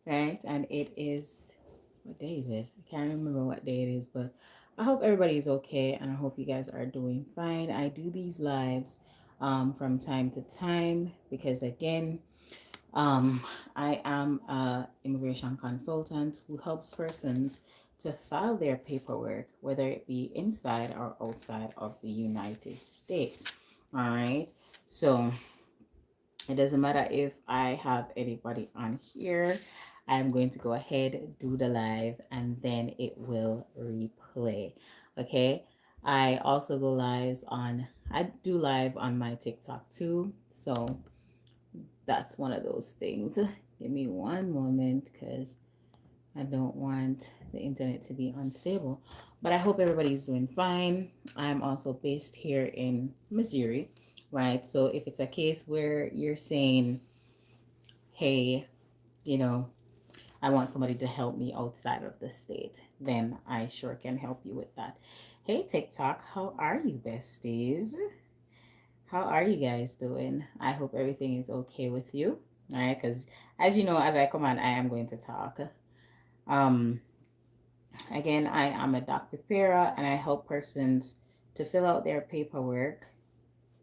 right? And it is, what day is it? I can't remember what day it is, but I hope everybody's okay and I hope you guys are doing fine. I do these lives from time to time because, again, um, I am a immigration consultant who helps persons to file their paperwork, whether it be inside or outside of the United States. All right. So it doesn't matter if I have anybody on here. I'm going to go ahead, do the live, and then it will replay. Okay. I also go live on, I do live on my TikTok too. So that's one of those things. Give me one moment because I don't want the internet to be unstable. But I hope everybody's doing fine. I'm also based here in Missouri, right? So if it's a case where you're saying, hey, you know, I want somebody to help me outside of the state, then I sure can help you with that. Hey, TikTok, how are you, besties? How are you guys doing? I hope everything is okay with you. All right, because as you know, as I come on, I am going to talk. Um, Again, I am a doc preparer and I help persons to fill out their paperwork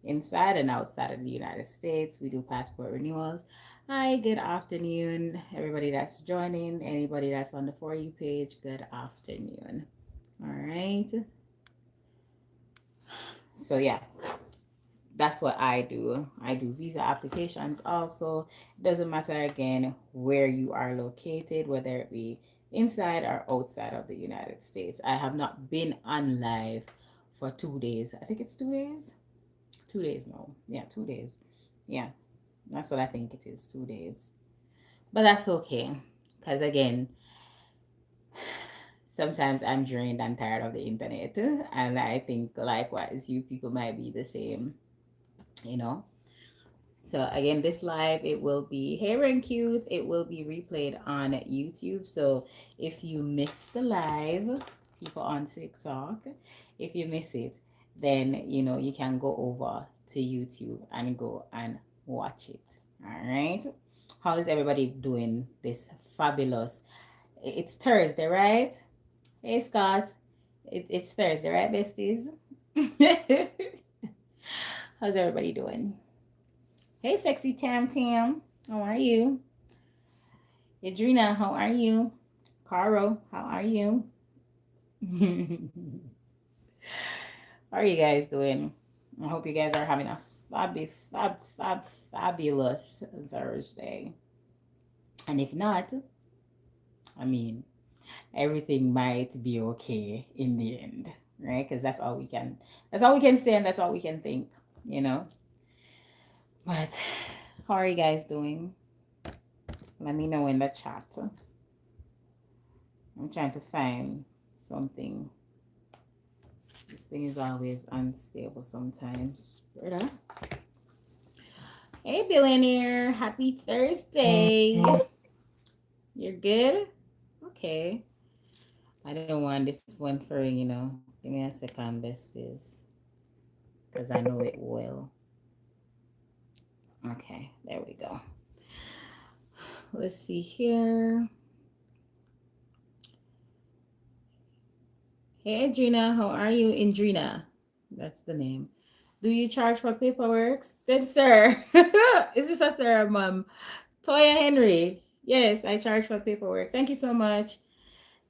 inside and outside of the United States. We do passport renewals. Hi, good afternoon, everybody that's joining. Anybody that's on the For You page, good afternoon. All right. So, yeah, that's what I do. I do visa applications also. It doesn't matter again where you are located, whether it be inside or outside of the United States. I have not been on live for 2 days. I think it's 2 days. 2 days, no. Yeah, 2 days. Yeah, that's what I think it is, 2 days. But that's okay. Because again, sometimes I'm drained and tired of the internet. And I think likewise, you people might be the same, you know. So again, this live, it will be here and cute. It will be replayed on YouTube. So if you miss the live, people on TikTok, if you miss it, then you can go over to YouTube and go and watch it. All right. How is everybody doing this fabulous? It's Thursday, right? Hey Scott. It's Thursday, right, besties? How's everybody doing? Hey, sexy Tam Tam. How are you? Adrina, how are you? Caro, how are you? How are you guys doing? I hope you guys are having a fabulous Thursday. And if not, I mean, everything might be okay in the end, right? Because that's all we can say, and that's all we can think, you know. But how are you guys doing? Let me know in the chat. I'm trying to find something. This thing is always unstable sometimes. Brother. Hey, billionaire. Happy Thursday. You're good? Okay. I don't want this one for. Give me a second, besties. Because I know it will. Okay, there we go. Let's see here. Hey, Adrina, how are you? Indrina, that's the name. Do you charge for paperwork? Then, sir, is this a sir, mom? Toya Henry. Yes, I charge for paperwork. Thank you so much.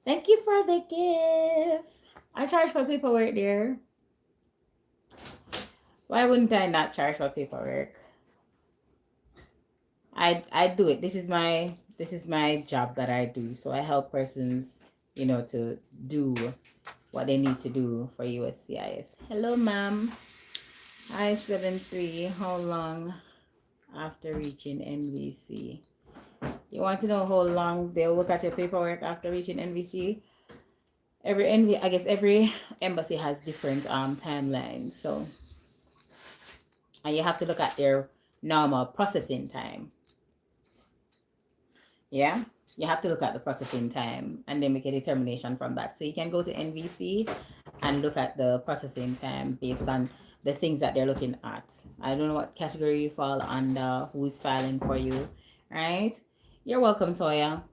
Thank you for the gift. I charge for paperwork, dear. Why wouldn't I not charge for paperwork? I do it. This is my job that I do. So I help persons, to do what they need to do for USCIS. Hello, ma'am. I-73. How long after reaching NVC? You want to know how long they'll look at your paperwork after reaching NVC? I guess every embassy has different timelines. So, and you have to look at their normal processing time. Yeah, you have to look at the processing time and then make a determination from that. So you can go to NVC and look at the processing time based on the things that they're looking at. I don't know what category you fall under, who's filing for you, right? You're welcome, Toya.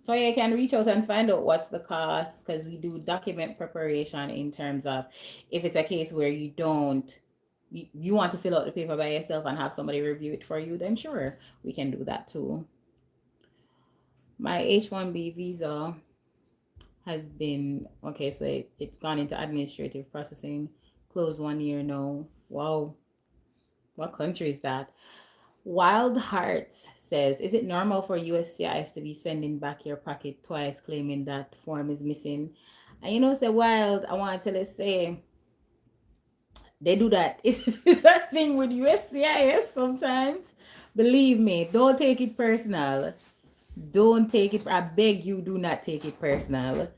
So you can reach out and find out what's the cost, because we do document preparation in terms of if it's a case where you want to fill out the paper by yourself and have somebody review it for you, then sure, we can do that too. My H-1B visa has been, okay, so it's gone into administrative processing, close 1 year now. Wow. What country is that? Wild Hearts says, is it normal for USCIS to be sending back your packet twice claiming that form is missing? And you know, say Wild, I want to tell you, say, they do that. It's a thing with USCIS sometimes. Believe me, don't take it personal. Don't take it, I beg you, do not take it personal.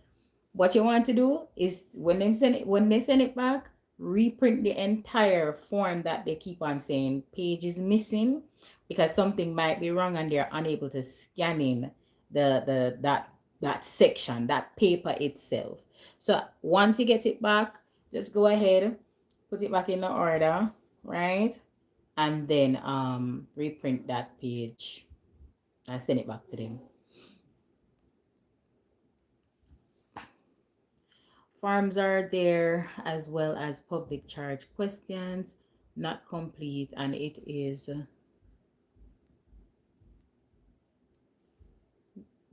What you want to do is when they send it back, reprint the entire form that they keep on saying page is missing, because something might be wrong and they're unable to scan in that section, that paper itself. So once you get it back, just go ahead, put it back in the order, right? And then reprint that page and send it back to them. Forms are there, as well as public charge questions, not complete, and it is,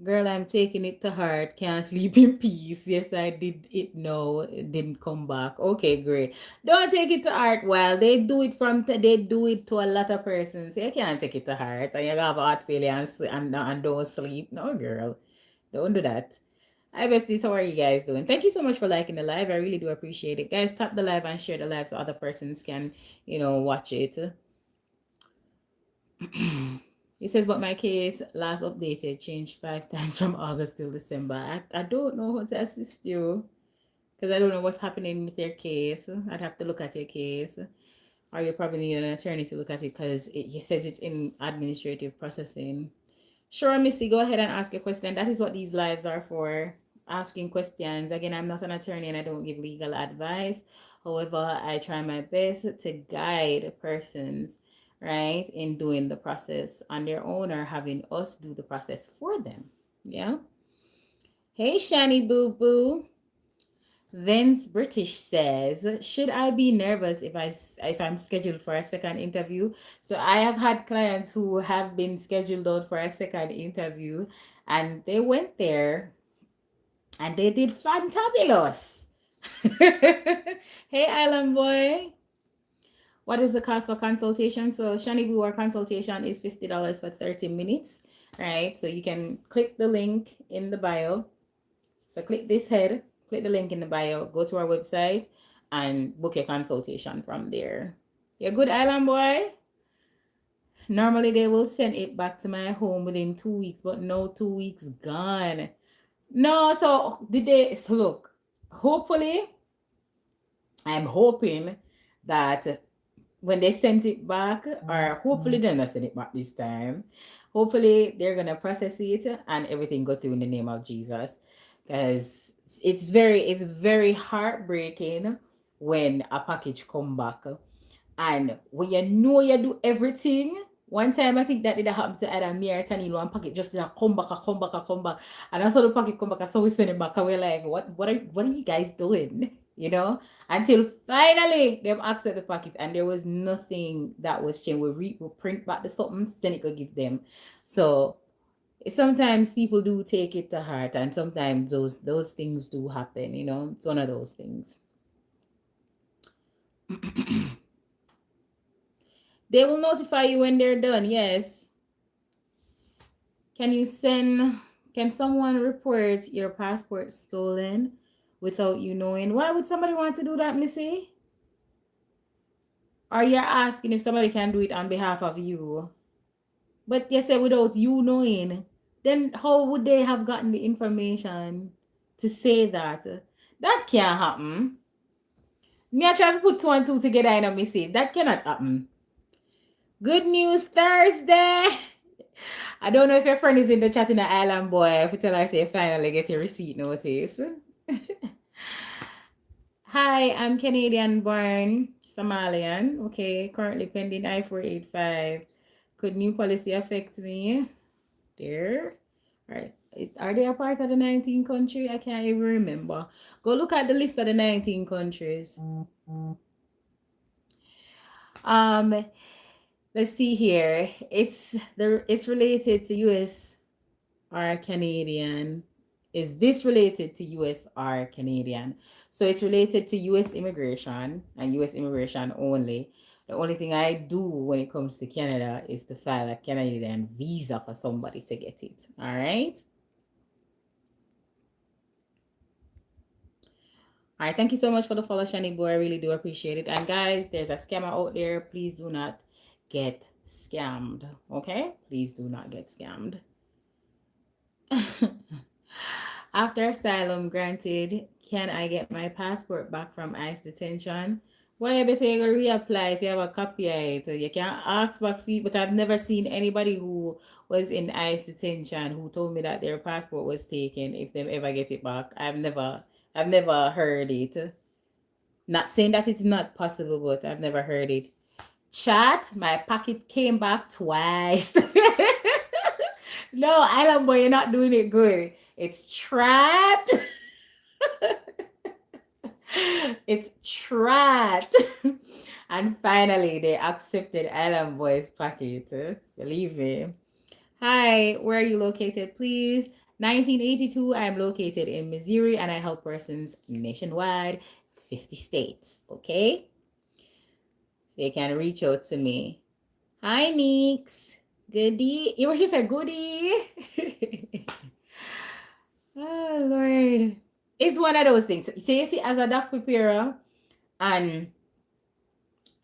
girl, I'm taking it to heart, can't sleep in peace. Yes, I did it now, it didn't come back. Okay, great. Don't take it to heart. Well, they do it to a lot of persons. You can't take it to heart, and you have heart failure and don't sleep. No, girl, don't do that. Hi besties, how are you guys doing? Thank you so much for liking the live. I really do appreciate it. Guys, tap the live and share the live so other persons can, watch it. It says, but my case last updated changed 5 times from August till December. I don't know how to assist you, because I don't know what's happening with your case. I'd have to look at your case. Or you probably need an attorney to look at it, because it says it's in administrative processing. Sure, Missy, go ahead and ask a question. That is what these lives are for. Asking questions. Again, I'm not an attorney and I don't give legal advice. However, I try my best to guide persons, right, in doing the process on their own or having us do the process for them. Yeah. Hey, Shani Boo Boo. Vince British says, should I be nervous if I'm scheduled for a second interview? So I have had clients who have been scheduled out for a second interview, and they went there and they did fantabulous. Hey, Island Boy. What is the cost for consultation? So Shani Boo, our consultation is $50 for 30 minutes, right? So you can click the link in the bio. So click this head, click the link in the bio, go to our website and book your consultation from there. You're good, Island Boy? Normally they will send it back to my home within 2 weeks, but no, 2 weeks gone. No, so did they, so look, hopefully, I'm hoping that when they sent it back, or hopefully they're not send it back this time, hopefully they're going to process it and everything go through in the name of Jesus. Because it's very heartbreaking when a package come back and when you do everything. One time I think that did happen to either me or Tanilo, and packet just did a come back. And I saw the packet come back, I saw we send it back, and we're like, what are you guys doing? Until finally them accept the packet and there was nothing that was changed. We print back the something, then it could give them. So sometimes people do take it to heart, and sometimes those things do happen. It's one of those things. They will notify you when they're done. Yes. Can someone report your passport stolen without you knowing? Why would somebody want to do that, Missy? Or you're asking if somebody can do it on behalf of you? But you said without you knowing. Then how would they have gotten the information to say that? That can't happen. Me, I try to put 2 and 2 together and I miss it. That cannot happen. Good news Thursday. I don't know if your friend is in the chat in the Island Boy. If you tell her, say finally get your receipt notice. Hi, I'm Canadian born, Somalian. Okay, currently pending I-485. Could new policy affect me? There. All right. Are they a part of the 19 countries? I can't even remember. Go look at the list of the 19 countries. Let's see here. It's related to US or Canadian. Is this related to US or Canadian? So it's related to US immigration and US immigration only. The only thing I do when it comes to Canada is to file a Canadian visa for somebody to get it. All right. All right, thank you so much for the follow, Shani Boy. I really do appreciate it. And guys, there's a scammer out there. Please do not get scammed. Okay? Please do not get scammed. After asylum granted, can I get my passport back from ICE detention? Well, you better go reapply if you have a copy of it. You can ask back for it, but I've never seen anybody who was in ICE detention who told me that their passport was taken if they ever get it back. I've never heard it. Not saying that it's not possible, but I've never heard it. Chat, my packet came back twice. No, Island Boy, you're not doing it good. It's trapped. It's trapped. And finally, they accepted Island Boy's packet. Believe me. Hi, where are you located, please? 1982, I'm located in Missouri and I help persons nationwide, 50 states. Okay? So you can reach out to me. Hi, Neeks. Goodie. You were just a goodie. Oh, Lord. It's one of those things. So you see, as a doc preparer, and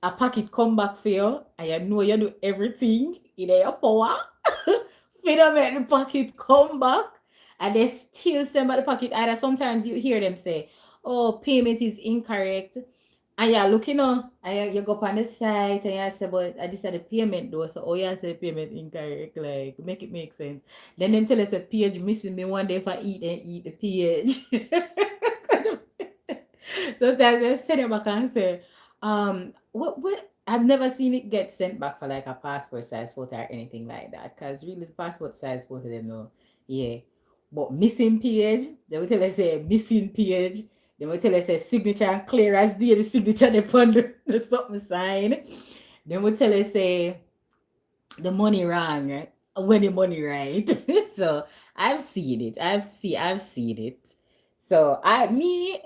a packet come back for you, and you know you do everything in your power for them make the packet come back, and they still send back the packet. Either sometimes you hear them say, oh, payment is incorrect. And you're looking on, and you go up on the site and you say, but I just said the payment though, so oh, you say payment incorrect, like make it make sense. Then them tell us the page missing me one day if I eat the page. So they send it back and say, what I've never seen it get sent back for like a passport size photo or anything like that. Cause really the passport size photo they know. Yeah. But missing page, they will tell us say missing page. They will tell us a signature and clear as day the signature upon the something sign. They will tell us say the money wrong, right? When the money right. So I've seen it. I've seen it. So me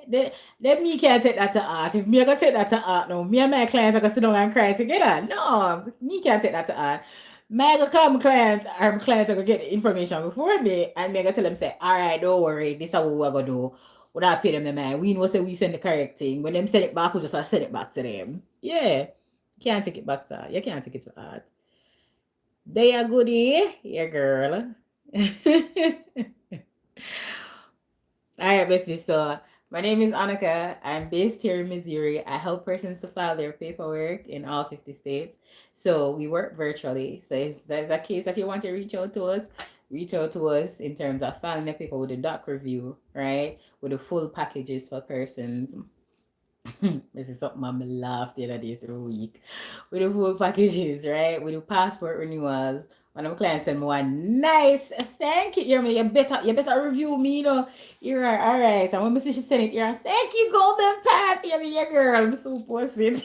can't take that to art. If me I gonna take that to art, no, me and my clients are gonna sit down and cry together. No, me can't take that to art. My gonna call my client, or my clients are gonna get the information before me, and me gonna tell them say, all right, don't worry, this is what we're gonna do. We don't pay them the money. We know say we send the correct thing. When them send it back, we just send it back to them. Yeah. Can't take it back to art. You can't take it to art. They are goodie, yeah, girl. All right, bestie. So my name is Annika. I'm based here in Missouri. I help persons to file their paperwork in all 50 states. So we work virtually. So if there's a case that you want to reach out to us in terms of filing the paper with the doc review, right? With the full packages for persons. This is something I laughed the other day through a week. With the full packages, right? With the passport renewals. One of my clients sent me one nice thank you. You better review me, you know. You're right, all right. And when she sent it, you're thank you, Golden Path. Yeah, girl. I'm so posted.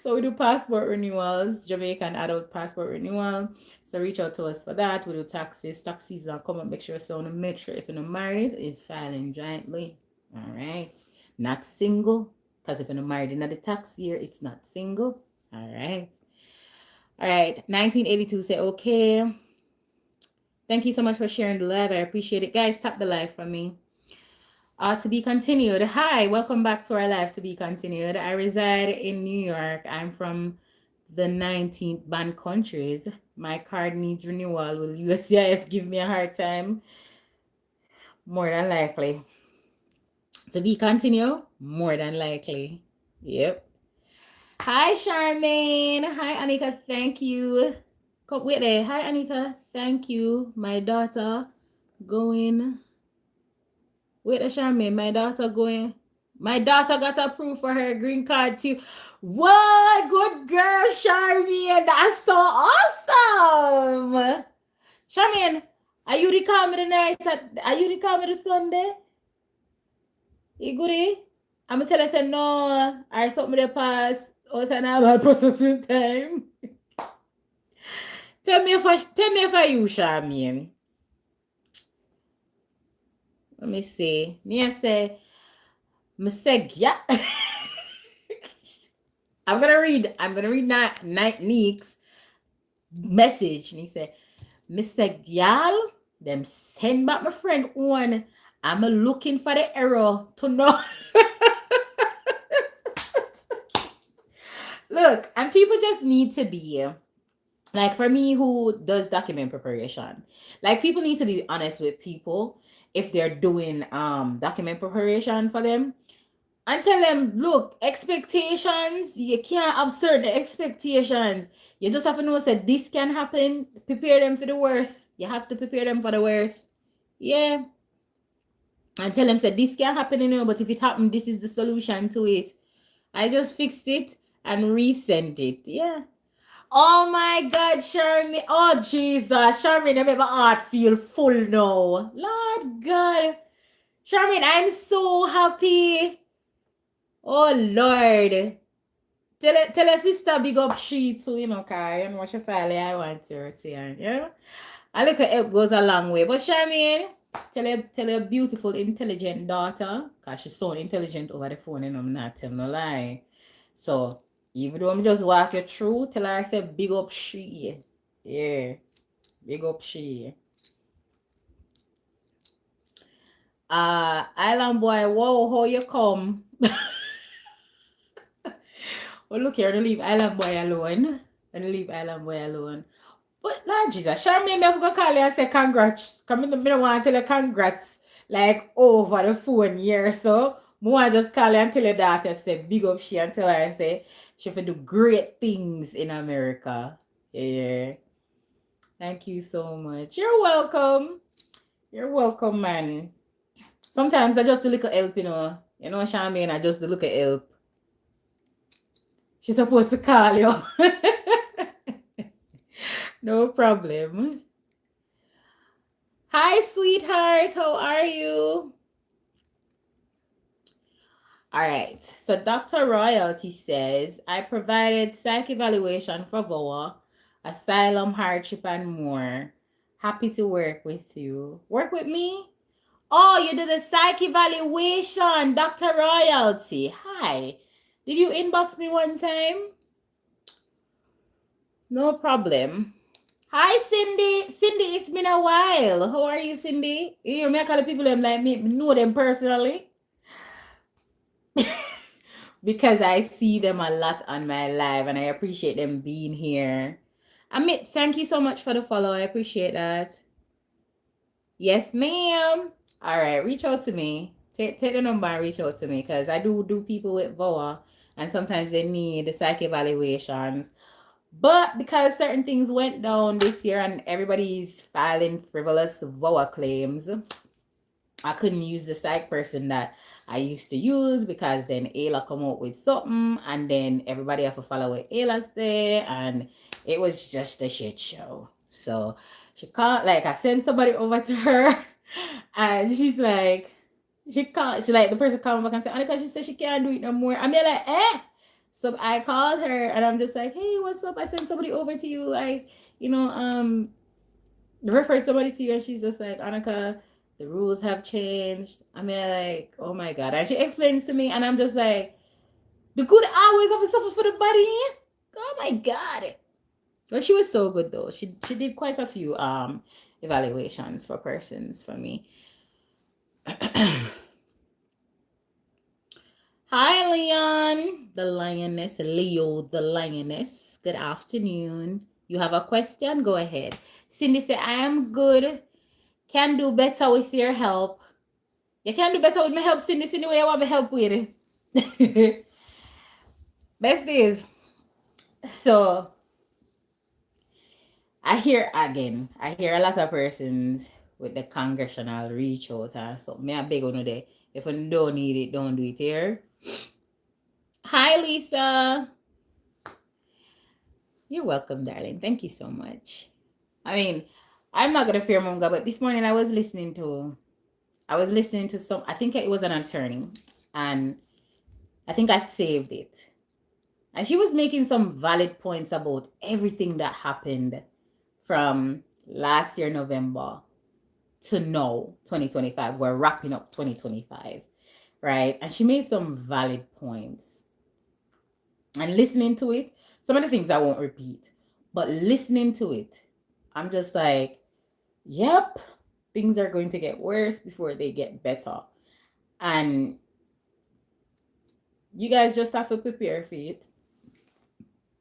So we do passport renewals, Jamaican adult passport renewal. So reach out to us for that. We do taxes. Tax season come and make sure if you're not married, is filing jointly. All right. Not single. Because if you're not married in the tax year, it's not single. All right. All right, 1982 say, okay. Thank you so much for sharing the live. I appreciate it. Guys, tap the live for me. To be continued. Hi, welcome back to our live to be continued. I reside in New York. I'm from the 19th banned countries. My card needs renewal. Will USCIS give me a hard time? More than likely. To be continued? More than likely. Yep. Hi, Charmaine. Hi, Anika. Thank you. Come wait there. Hi, Anika. Thank you. My daughter going. Wait there, Charmaine. My daughter going. My daughter got approved for her green card too. What? Good girl, Charmaine. That's so awesome. Charmaine, Are you the call me the night? Are you the call me the Sunday? You goodie? I'm gonna tell her, say no, or something the pass out and about processing time. Tell me if I you, Charmaine. Let me see. Me say yeah. I'm gonna read Night Neek's message. And he said, Mr. Gyal, them send back my friend one. I'm looking for the error to know. Look, and people just need to be like, for me who does document preparation, like, people need to be honest with people if they're doing document preparation for them, and tell them, look, expectations, you can't have certain expectations. You just have to know that this can happen. Prepare them for the worst. You have to prepare them for the worst. Yeah. And tell them that this can happen, but if it happened, this is the solution to it. I just fixed it and resent it. Yeah. Oh my God, Charmy. Oh Jesus. Charmy, I make my heart feel full now. Lord God. Charmy, I'm so happy. Oh Lord. Tell her sister big up she too, Kai. And what she file I want her to, yeah. A little help goes a long way. But Charmaine, tell her beautiful, intelligent daughter, because she's so intelligent over the phone, I'm not telling no lie. So even though I'm just walk you through, tell her I say big up she. Yeah. Big up she. Island boy, whoa, how you come? Oh, look here, don't leave Island boy alone. Don't leave Island boy alone. But Lord Jesus, Charmaine, I'm going to call you and say congrats. Come in, I don't want to tell you congrats like over the phone here. So, I want to just call you and tell your daughter, say big up she, and tell her, say she will do great things in America. Yeah. Thank you so much. You're welcome. You're welcome, man. Sometimes I just do little help, Charmaine, I just do little help. She's supposed to call you. No problem. Hi, sweetheart. How are you? All right. So Dr. Royalty says, I provided psych evaluation for VOA, asylum, hardship, and more. Happy to work with you. Work with me? Oh, you did a psych evaluation, Dr. Royalty. Hi. Did you inbox me one time? No problem. Hi, Cindy. Cindy, it's been a while. How are you, Cindy? You hear me? I call the people them like me, know them personally. Because I see them a lot on my live and I appreciate them being here. Amit, thank you so much for the follow. I appreciate that. Yes, ma'am. All right, reach out to me. Take the number and reach out to me, because I do people with VOA, and sometimes they need the psych evaluations. But because certain things went down this year and everybody's filing frivolous VOA claims, I couldn't use the psych person that I used to use, because then Ayla come up with something and then everybody have to follow what Ayla say, and it was just a shit show. So she called, like, I sent somebody over to her and she's like, the person called me back and said, Anika, she said she can't do it no more. I mean, like, so I called her and I'm just like, hey, what's up? I sent somebody over to you. I, referred somebody to you, and she's just like, Anika, the rules have changed. I mean, like, oh my God. And she explains to me, and I'm just like, the good always have to suffer for the body. Oh my God. But she was so good though. She did quite a few evaluations for persons for me. Hi, Leon, the lioness. Leo, the lioness. Good afternoon. You have a question? Go ahead. Cindy said, I am good. Can do better with your help. You can do better with my help, Cindy. Cindy, what you want me help with? Besties. So, I hear a lot of persons with the congressional reach out. So, me a beg on there. If you don't need it, don't do it here. Hi, Lisa. You're welcome, darling. Thank you so much. I mean, I'm not gonna fear Munga, but this morning I was listening to some, I think it was an attorney, and I think I saved it. And she was making some valid points about everything that happened from last year, November, to now, 2025. We're wrapping up 2025, right? And she made some valid points. And listening to it, some of the things I won't repeat, but listening to it, I'm just like, yep, things are going to get worse before they get better. And you guys just have to prepare for it.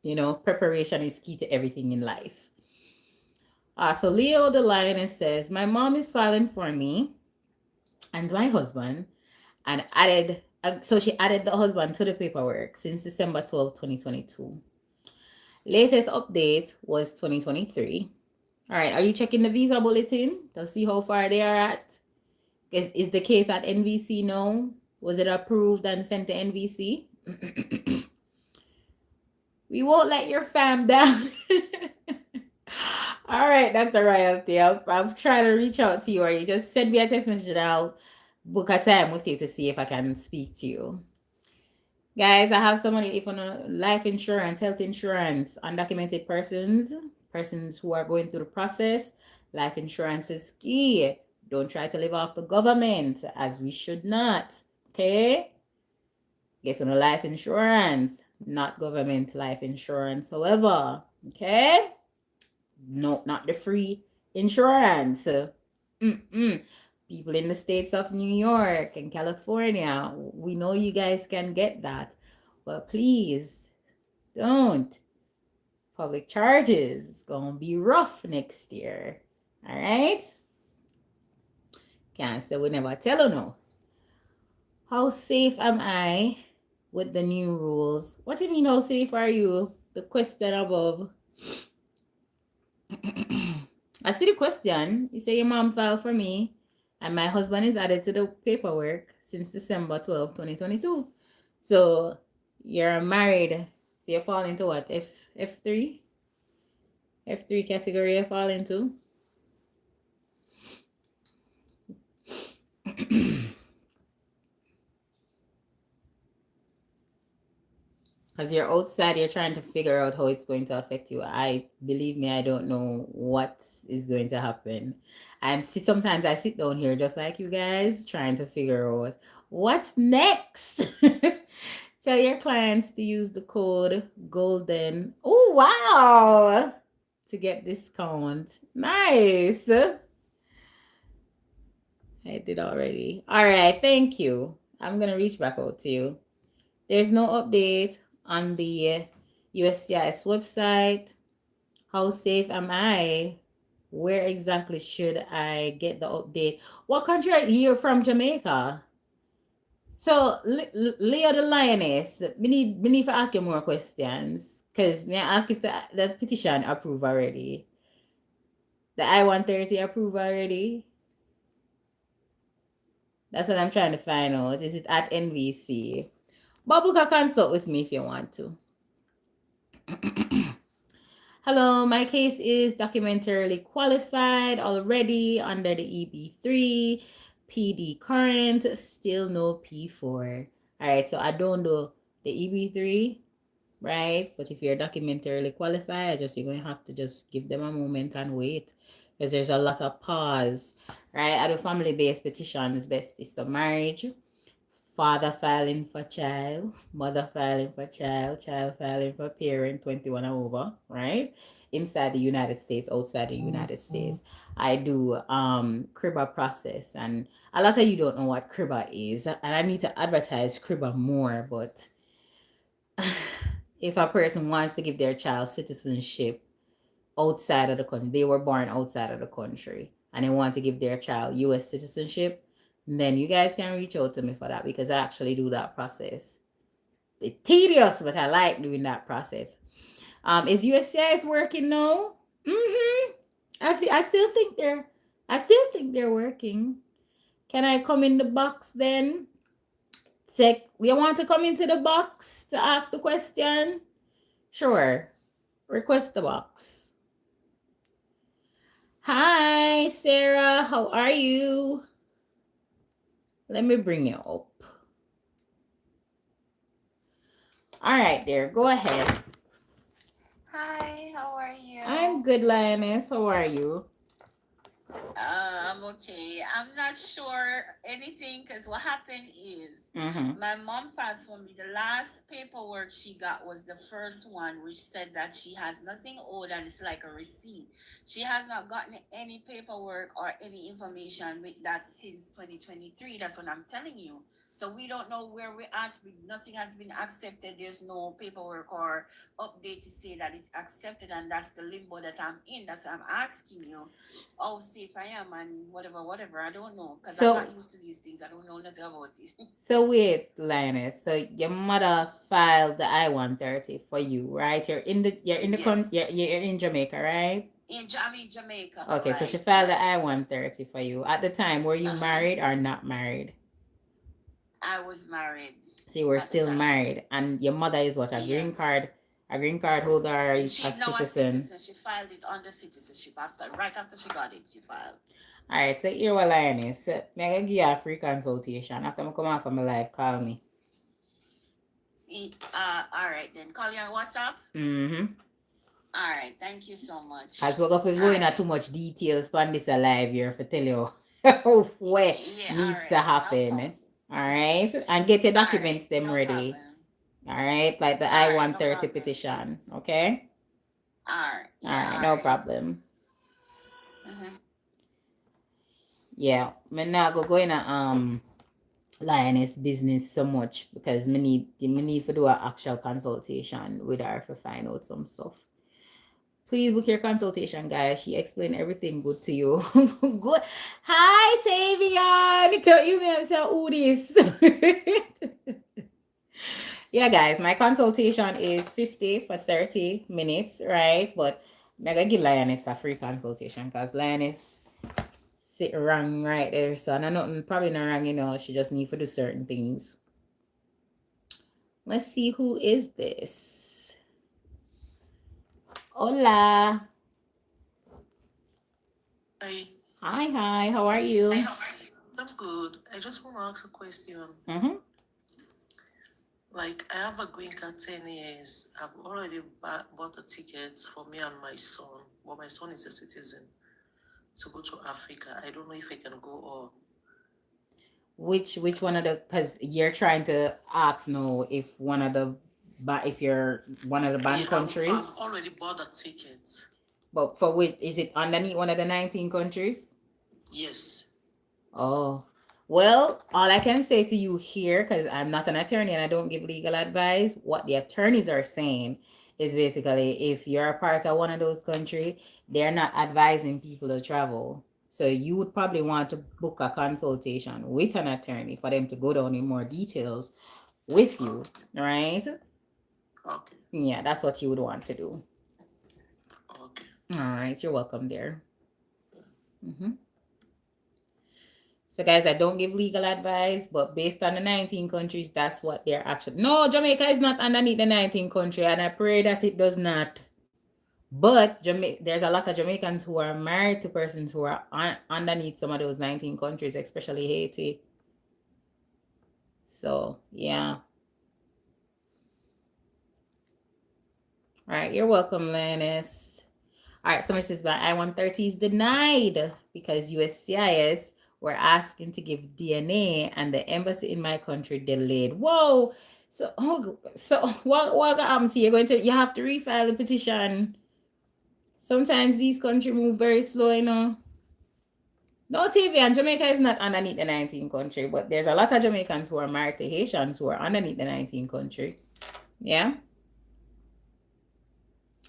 You know, preparation is key to everything in life. So Leo the Lioness says, my mom is filing for me and my husband, and added, so she added the husband to the paperwork since December 12, 2022. Latest update was 2023. All right, are you checking the visa bulletin to see how far they are at? Is the case at NVC now? Was it approved and sent to NVC? We won't let your fam down. All right, Dr. Royalty, I'll try to reach out to you, or you just send me a text message and I'll book a time with you to see if I can speak to you. Guys, I have somebody if on life insurance, health insurance, undocumented persons who are going through the process. Life insurance is key. Don't try to live off the government, as we should not. Okay? Get on a life insurance, not government life insurance, however. Okay? No, not the free insurance. People in the states of New York and California, we know you guys can get that, but please don't. Public charges is gonna be rough next year. All right? Can't say we never tell you no. How safe am I with the new rules? What do you mean, how safe are you? The question above. I see the question. You say your mom filed for me and my husband is added to the paperwork since December 12, 2022. So you're married. So you fall into what? F3? F3 category you fall into? Because you're outside, you're trying to figure out how it's going to affect you. Believe me, I don't know what is going to happen. Sometimes I sit down here just like you guys, trying to figure out what's next. Tell your clients to use the code GOLDEN. Oh, wow! To get discount. Nice. I did already. All right, thank you. I'm going to reach back out to you. There's no update on the USCIS website. How safe am I? Where exactly should I get the update? What country are you from? Jamaica? So, Leo the Lioness, we need to ask you more questions. Because may I ask if the petition approved already? The I-130 approved already? That's what I'm trying to find out. Is it at NVC? But book a consult with me if you want to. Hello, my case is documentarily qualified already under the EB3, PD current, still no P4. All right, so I don't do the EB3, right? But if you're documentarily qualified, you're going to have to just give them a moment and wait, because there's a lot of pause, right? I do family-based petitions, best is to marriage, father filing for child, mother filing for child, child filing for parent 21 and over, right? Inside the United States, outside the United States. I do CRIBA process, and a lot of you don't know what CRIBA is, and I need to advertise CRIBA more, but if a person wants to give their child citizenship outside of the country, they were born outside of the country, and they want to give their child U.S. citizenship, then you guys can reach out to me for that, because I actually do that process. It's tedious, but I like doing that process. Is USCIS working now? I still think they're working. Can I come in the box then? You want to come into the box to ask the question? Sure. Request the box. Hi, Sarah. How are you? Let me bring you up. All right, there. Go ahead. Hi, how are you? I'm good, Lioness. How are you? I'm okay. I'm not sure anything because what happened is Mm-hmm. my mom filed for me. The last paperwork she got was the first one, which said that she has nothing owed and it's like a receipt. She has not gotten any paperwork or any information with that since 2023. That's what I'm telling you. So we don't know where we're at. Nothing has been accepted. There's no paperwork or update to say that it's accepted, and that's the limbo that I'm in. That's what I'm asking you how safe I am and whatever. I don't know because I'm So, not used to these things. I don't know nothing about it. so wait, Lioness. So your mother filed the I-130 for you, right? Yes, you're in Jamaica, right? I'm in Jamaica, Okay, so she right? filed the Yes. I-130 for you. At the time, were you Uh huh. married or not married? I was married So you were at the still time. married, and your mother is what, Yes. a green card holder, or And a she's now a citizen? citizen. She filed it under citizenship right after she got it. She filed. All right, so here what line is. Me gonna give you a free consultation. After I come off of my live, call me. All right then. Call you on WhatsApp. Mm-hmm. All right. Thank you so much. As we're going to All go into right. too much details on this alive here for tell you what Yeah. All needs to right. No happen. problem. All right, and get your All right. documents them No ready. problem. All right, like the All right. No I-130 problem. petition. Yes. Okay. All right. All Yeah. right, All no right. problem. Mm-hmm. Yeah, me not go in a lioness business so much because me need to do an actual consultation with her to find out some stuff. Please book your consultation, guys. She explained everything good to you. Good. Hi, Tavian. Can you may say who this? Yeah, guys, my consultation is 50 for 30 minutes, right? But I'm gonna give Lioness a free consultation because Lioness sit wrong right there. So I nothing probably not wrong, she just need to do certain things. Let's see who is this. Hola. Hi, Hi, how are you? I'm good. I just want to ask a question. Mm-hmm. Like, I have a green card 10 years. I've already bought the tickets for me and my son, but my son is a citizen to go to Africa. I don't know if I can go or. Which one of the, because you're trying to ask no if one of the, but if you're one of the banned Yeah, I've countries, already bought the tickets. but for which is it underneath one of the 19 countries? Yes. Oh, well, all I can say to you here, because I'm not an attorney and I don't give legal advice, what the attorneys are saying is basically if you're a part of one of those countries, they're not advising people to travel. So you would probably want to book a consultation with an attorney for them to go down in more details with you, Okay. right? Okay. Yeah, that's what you would want to do. Okay. All right, you're welcome there. Mm-hmm. So, guys, I don't give legal advice, but based on the 19 countries, that's what they're actually. No, Jamaica is not underneath the 19 country, and I pray that it does not. But there's a lot of Jamaicans who are married to persons who are underneath some of those 19 countries, especially Haiti. So, yeah. All right, you're welcome, Lannis. All right, somebody says my I-130 is denied because USCIS were asking to give DNA and the embassy in my country delayed. Whoa! So what happened to you? You have to refile the petition. Sometimes these countries move very slow, No, TV and Jamaica is not underneath the 19 country, but there's a lot of Jamaicans who are married to Haitians who are underneath the 19 country. Yeah.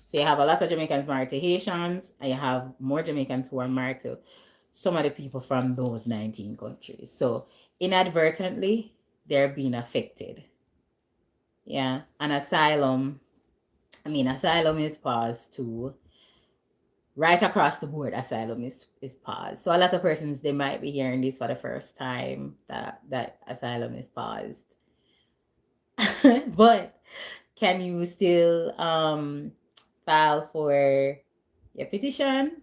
So you have a lot of Jamaicans married to Haitians, and you have more Jamaicans who are married to some of the people from those 19 countries. So inadvertently, they're being affected. Yeah. And asylum is paused too. Right across the board, asylum is paused. So a lot of persons, they might be hearing this for the first time that asylum is paused. But can you still file for your petition?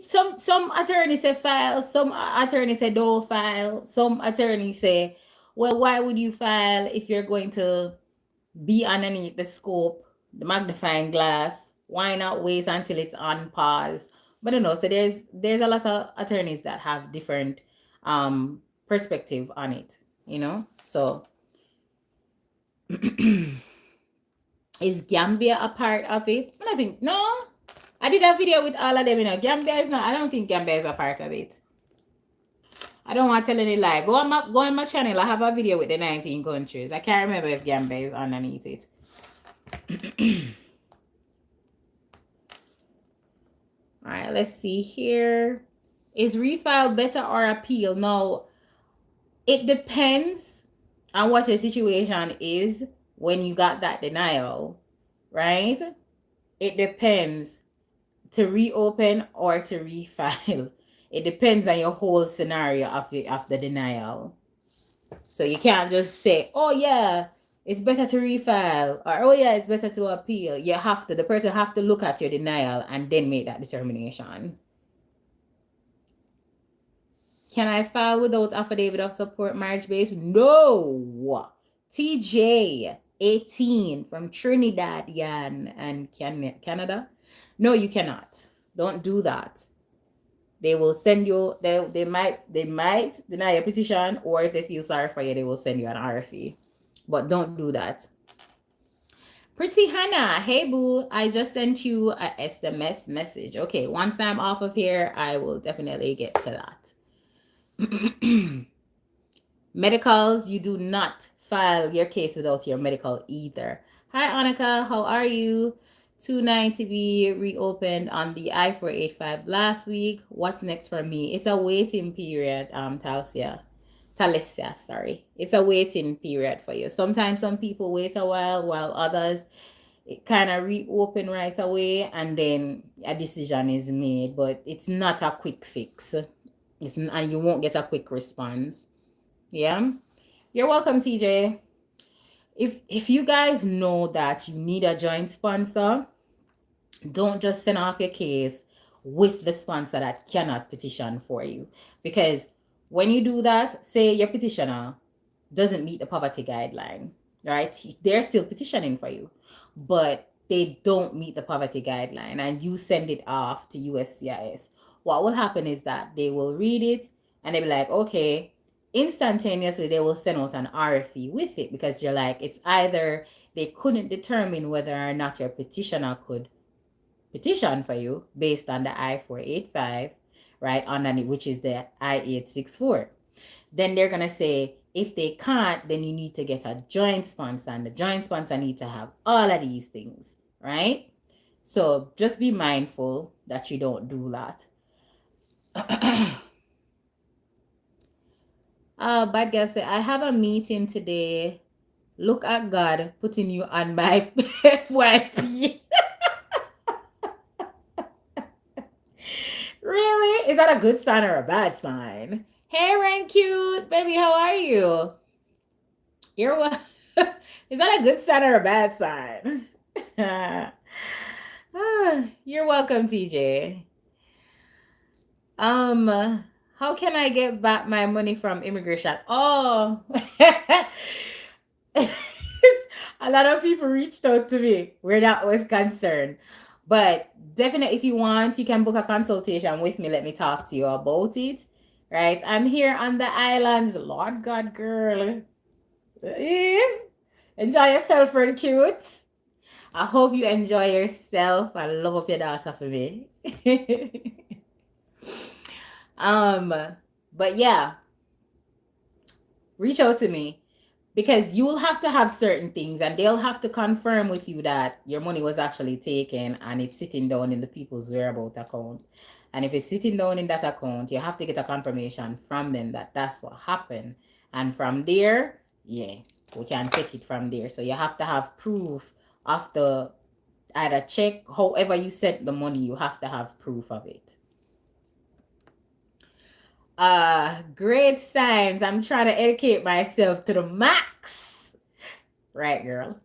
Some attorneys say file, some attorneys say don't file, some attorneys say, well, why would you file if you're going to be underneath the scope, the magnifying glass? Why not wait until it's on pause? But I don't know. So there's a lot of attorneys that have different perspective on it, you know. So is Gambia a part of it? I think no. I did a video with all of them, you know. Gambia is not. I don't think Gambia is a part of it. I don't want to tell any lie. Go on my channel. I have a video with the 19 countries. I can't remember if Gambia is underneath it. All right, let's see here. Is refile better or appeal? No, it depends on what your situation is when you got that denial, right? It depends to reopen or to refile. It depends on your whole scenario of the denial. So you can't just say, oh yeah, it's better to refile, or oh yeah, it's better to appeal. You have to, the person have to look at your denial and then make that determination. Can I file without affidavit of support marriage based? No. TJ 18 from Trinidad and Canada. No, you cannot. Don't do that. They will send you, they might deny your petition, or if they feel sorry for you, they will send you an RFE. But don't do that. Pretty Hannah, hey boo, I just sent you a SMS message. Okay, once I'm off of here, I will definitely get to that. Medicals, you do not file your case without your medical either. Hi Annika, how are you? 290 be reopened on the I-485 last week. What's next for me? It's a waiting period, Talesia, sorry. It's a waiting period for you. Sometimes some people wait a while others it kind of reopen right away and then a decision is made, but it's not a quick fix. And you won't get a quick response. Yeah. You're welcome, TJ. If you guys know that you need a joint sponsor, don't just send off your case with the sponsor that cannot petition for you. Because when you do that, say your petitioner doesn't meet the poverty guideline, right? They're still petitioning for you, but they don't meet the poverty guideline and you send it off to USCIS. What will happen is that they will read it and they'll be like, okay, instantaneously they will send out an RFE with it, because you're like, it's either they couldn't determine whether or not your petitioner could petition for you based on the I-485, right, underneath, which is the I-864. Then they're going to say, if they can't, then you need to get a joint sponsor, and the joint sponsor need to have all of these things, right? So just be mindful that you don't do that. Bad girl say, I have a meeting today. Look at God putting you on my FYP. Really? Is that a good sign or a bad sign? Hey, Rain Cute, baby, how are you? You're what? Is that a good sign or a bad sign? You're welcome, TJ. How can I get back my money from immigration? Oh, a lot of people reached out to me where that was concerned. But definitely, if you want, you can book a consultation with me. Let me talk to you about it. Right? I'm here on the islands. Lord God, girl. Enjoy yourself, friend cute. I hope you enjoy yourself. I love your daughter for me. But yeah, reach out to me, because you will have to have certain things and they'll have to confirm with you that your money was actually taken and it's sitting down in the people's whereabout account. And if it's sitting down in that account, you have to get a confirmation from them that that's what happened. And from there, yeah, we can take it from there. So you have to have proof of the either check, however you sent the money, you have to have proof of it. Great signs. I'm trying to educate myself to the max. Right, girl.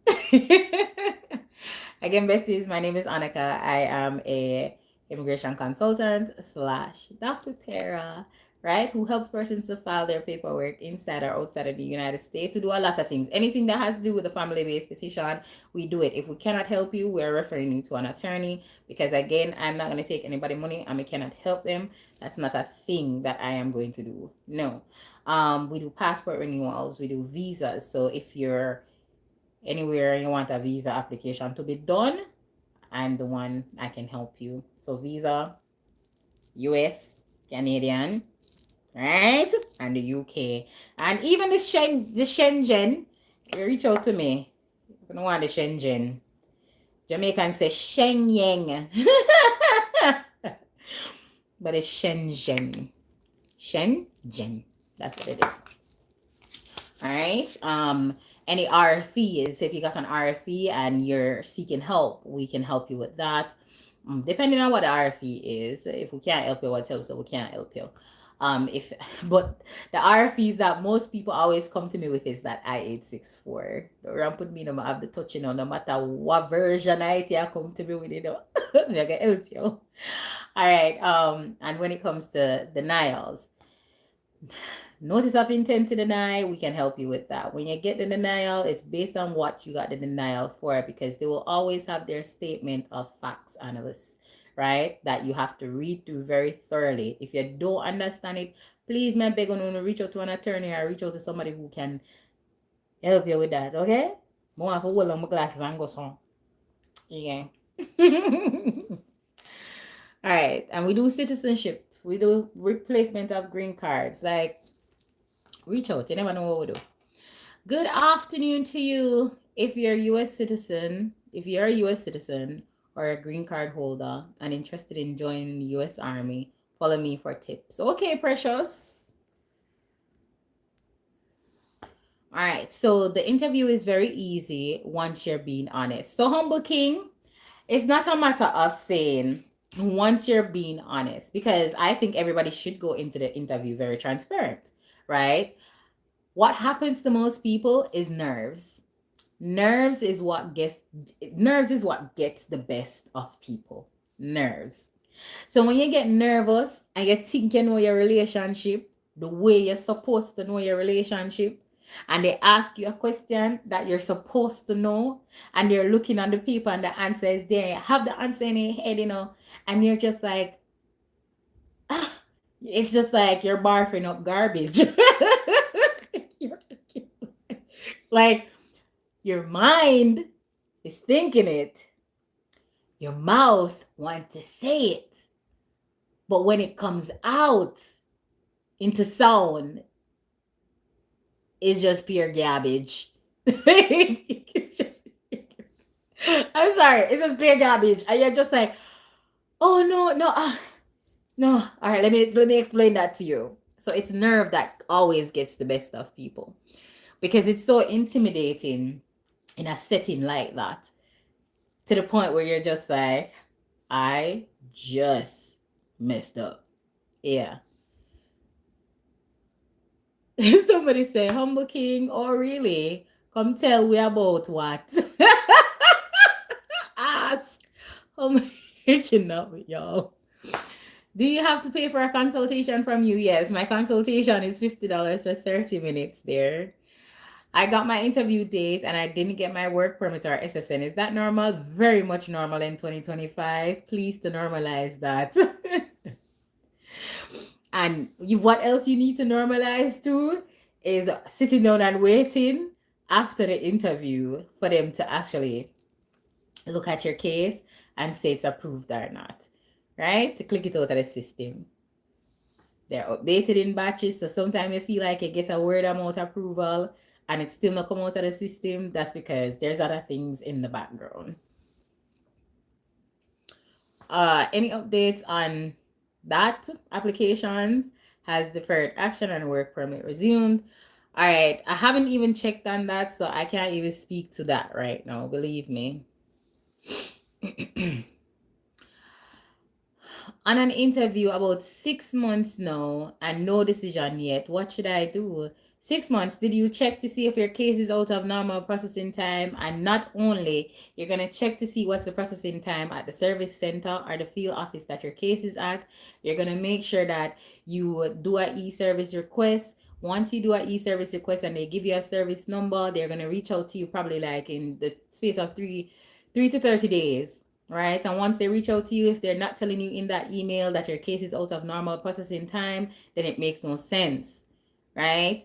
Again, besties, my name is Annika. I am a immigration consultant / Dr. Tara, right? Who helps persons to file their paperwork inside or outside of the United States. We do a lot of things. Anything that has to do with a family-based petition, we do it. If we cannot help you, we're referring you to an attorney because, again, I'm not going to take anybody money and I cannot help them. That's not a thing that I am going to do. No. We do passport renewals. We do visas. So if you're anywhere and you want a visa application to be done, I'm the one I can help you. So visa, US, Canadian, right? And the UK. And even the Shenzhen, you reach out to me. If you don't want the Shenzhen. Jamaicans say Shenyang. But it's Shenzhen. Shenzhen. That's what it is. All right. Any RFEs, if you got an RFE and you're seeking help, we can help you with that. Depending on what the RFE is, if we can't help you, what else? So we can't help you. But the RFEs that most people always come to me with is that I-864. Don't put me no have the touching on no matter what version I come to me with it. I can help you. All right. And when it comes to denials, notice of intent to deny, we can help you with that. When you get the denial, it's based on what you got the denial for, because they will always have their statement of facts analysts, right? That you have to read through very thoroughly. If you don't understand it, please, man, beg on you, reach out to an attorney or reach out to somebody who can help you with that, okay? More have to hold on my glasses and go so. Yeah. All right. And we do citizenship. We do replacement of green cards. Like, reach out. You never know what we do. Good afternoon to you. If you're a U.S. citizen, or a green card holder and interested in joining the U.S. Army, follow me for tips. Okay, precious. All right. So the interview is very easy once you're being honest. So Humble King, it's not a matter of saying once you're being honest, because I think everybody should go into the interview very transparent, right? What happens to most people is nerves. Nerves is what gets the best of people. Nerves. So when you get nervous and you think you know your relationship, the way you're supposed to know your relationship, and they ask you a question that you're supposed to know, and you're looking on the paper and the answer is there, you have the answer in your head, and you're just like, it's just like you're barfing up garbage. Like, your mind is thinking it, your mouth wants to say it, but when it comes out into sound, it's just pure garbage. It's just I'm sorry, it's just pure garbage, and you're just like, oh no. All right, let me explain that to you. So it's nerve that always gets the best of people, because it's so intimidating in a setting like that, to the point where you're just like, I just messed up. Yeah. Somebody say, Humble King, oh really? Come tell we about what? Ask. I'm making up with y'all. Do you have to pay for a consultation from you? Yes, my consultation is $50 for 30 minutes there. I got my interview date and I didn't get my work permit or SSN. Is that normal? Very much normal in 2025. Please to normalize that. And what else you need to normalize too is sitting down and waiting after the interview for them to actually look at your case and say it's approved or not, right? To click it out of the system. They're updated in batches, so sometimes you feel like you get a word amount approval and it's still not come out of the system. That's because there's other things in the background. Any updates on that? Applications has deferred action and work permit resumed. All right, I haven't even checked on that, so I can't even speak to that right now, believe me. on an interview about 6 months now and no decision yet. What should I do? 6 months, did you check to see if your case is out of normal processing time? And not only, you're going to check to see what's the processing time at the service center or the field office that your case is at. You're going to make sure that you do an e-service request. Once you do an e-service request and they give you a service number, they're going to reach out to you probably like in the space of 3 to 30 days. Right. And once they reach out to you, if they're not telling you in that email that your case is out of normal processing time, then it makes no sense. Right.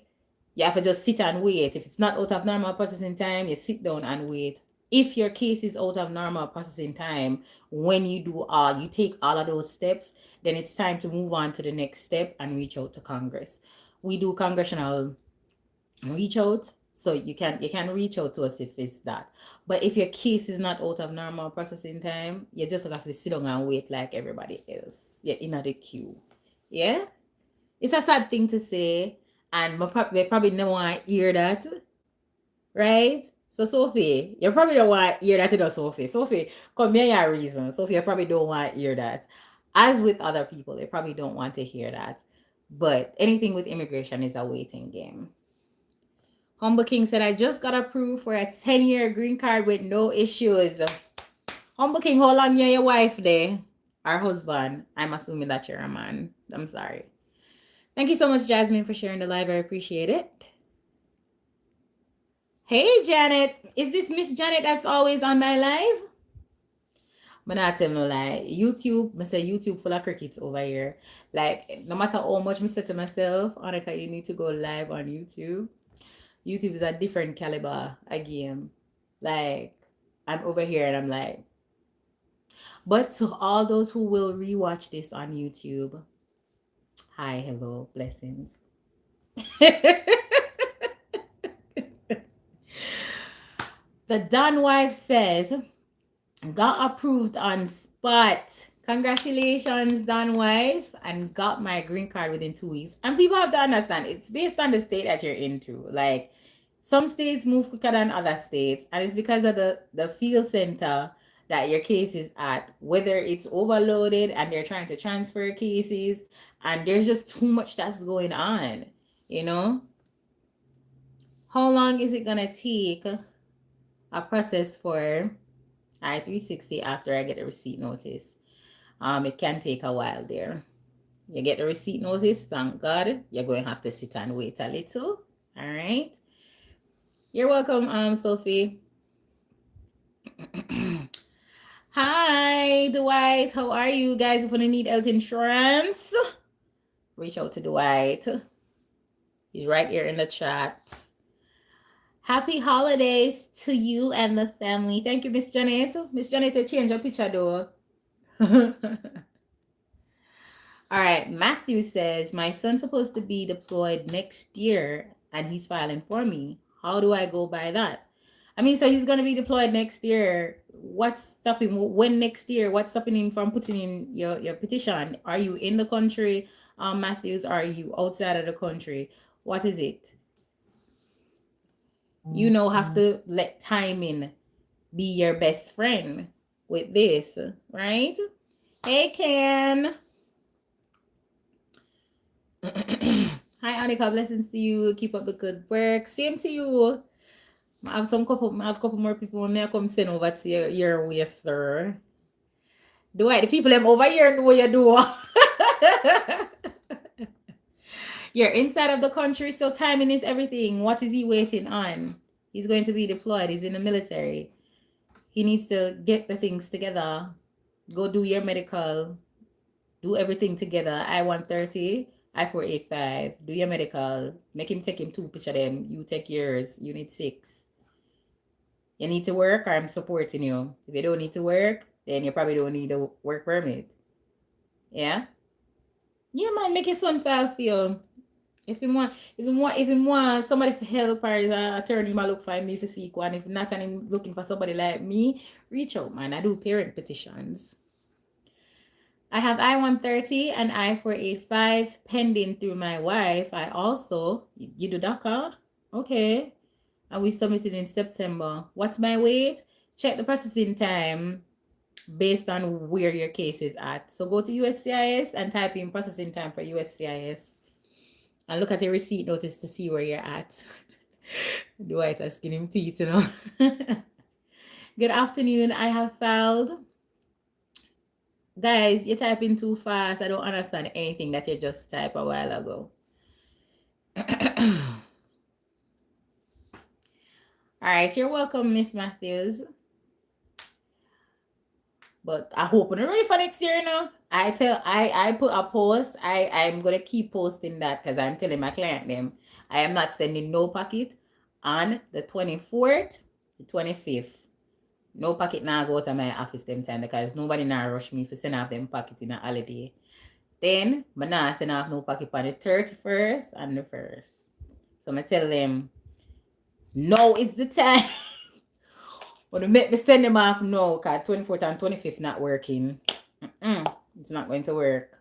You have to just sit and wait. If it's not out of normal processing time, you sit down and wait. If your case is out of normal processing time, when you take all of those steps, then it's time to move on to the next step and reach out to Congress. We do congressional reach out, so you can reach out to us if it's that. But if your case is not out of normal processing time, you just have to sit down and wait like everybody else. You're in the queue. Yeah? It's a sad thing to say, and they probably don't want to hear that. Right? So Sophie, you probably don't want to hear that, Sophie. Sophie, come here your reason. Sophie, you probably don't want to hear that. As with other people, they probably don't want to hear that. But anything with immigration is a waiting game. Humble King said, I just got approved for a 10-year green card with no issues. Humble King, how long your wife there? Our husband. I'm assuming that you're a man. I'm sorry. Thank you so much, Jasmine, for sharing the live. I appreciate it. Hey, Janet. Is this Miss Janet that's always on my live? But not tell no lie. YouTube, I say YouTube full of crickets over here. Like, no matter how much I say to myself, Annika, you need to go live on YouTube. YouTube is a different caliber again. Like, I'm over here and I'm like, but to all those who will rewatch this on YouTube, hi, hello, blessings. The Don wife says, got approved on spot. Congratulations, Don wife, and got my green card within 2 weeks. And people have to understand, it's based on the state that you're into. Like, some states move quicker than other states, and it's because of the field center that your case is at, whether it's overloaded and they're trying to transfer cases, and there's just too much that's going on, you know? How long is it gonna take a process for I-360 after I get a receipt notice? It can take a while there. You get the receipt notice, thank God. You're going to have to sit and wait a little. All right. You're welcome, Sophie. Hi, Dwight. How are you guys? If you need health insurance, reach out to Dwight. He's right here in the chat. Happy holidays to you and the family. Thank you, Miss Janet. Miss Janet, change your picture though. All right, Matthew says, my son's supposed to be deployed next year and he's filing for me. How do I go by that? I mean, so he's going to be deployed next year. What's stopping? When next year? What's stopping him from putting in your petition? Are you in the country, Matthews? Are you outside of the country? What is it? You know, have to let timing be your best friend with this, right? Hey, Ken. Hi, Annika. Blessings to you. Keep up the good work. Same to you. I have a couple more people when I come send over to your way, sir. The people them over here know what you do. You're inside of the country, so timing is everything. What is he waiting on? He's going to be deployed. He's in the military. He needs to get the things together. Go do your medical. Do everything together. I-130, I-485. Do your medical. Make him take him 2 pictures of them. You take yours. You need 6. You need to work, or I'm supporting you. If you don't need to work, then you probably don't need a work permit. Yeah? Yeah, man, make your son file for you. If you want somebody to help, or is an attorney, might look for me for seek one. If not, and I'm looking for somebody like me, reach out, man. I do parent petitions. I have I-130 and I-485 pending through my wife. I also, you do DACA? Okay. And we submitted in September. What's my wait? Check the processing time. based on where your case is at. So go to USCIS and type in processing time for USCIS and look at your receipt notice to see where you're at. Dwight asking him teeth, you know. Good afternoon. I have filed. Guys, you're typing too fast. I don't understand anything that you just typed a while ago. All right, you're welcome, Miss Matthews. But I hope I'm ready for next year, you know. I put a post. I'm gonna keep posting that because I'm telling my client them I am not sending no packet on the 24th, the 25th. No packet now go to my office them time because nobody now rush me for send off them packet in a holiday. Then I now send off no packet on the 31st and the 1st. So I tell them, no, it's the time. But to make me send them off now, because 24th and 25th not working. It's not going to work.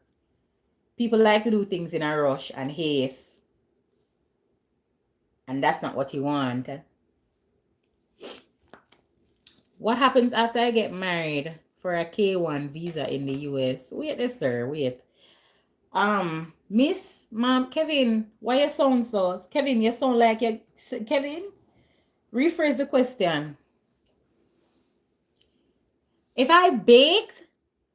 People like to do things in a rush and haste. And that's not what you want. What happens after I get married for a K1 visa in the US? Wait this, sir. Wait. Miss, Mom, Kevin, why you sound so? Kevin, you sound like you... Kevin, rephrase the question. If I baked,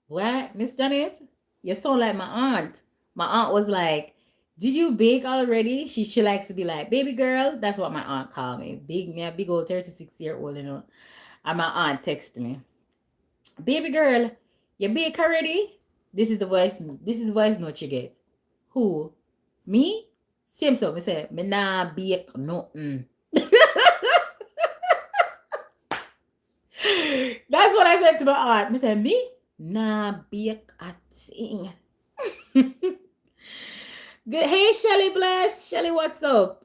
what, Miss Janet? You sound like my aunt. My aunt was like, did you bake already? She likes to be like, baby girl. That's what my aunt called me. Me a big old 36-year-old, you know. And my aunt texted me, baby girl, you bake already? This is the voice note you get. Who? Me? Same so. I say, me nah bake nothing. That's what I said to my aunt. I said, me? Nah bake a thing. Good. Hey, Shelly Bless. Shelly, what's up?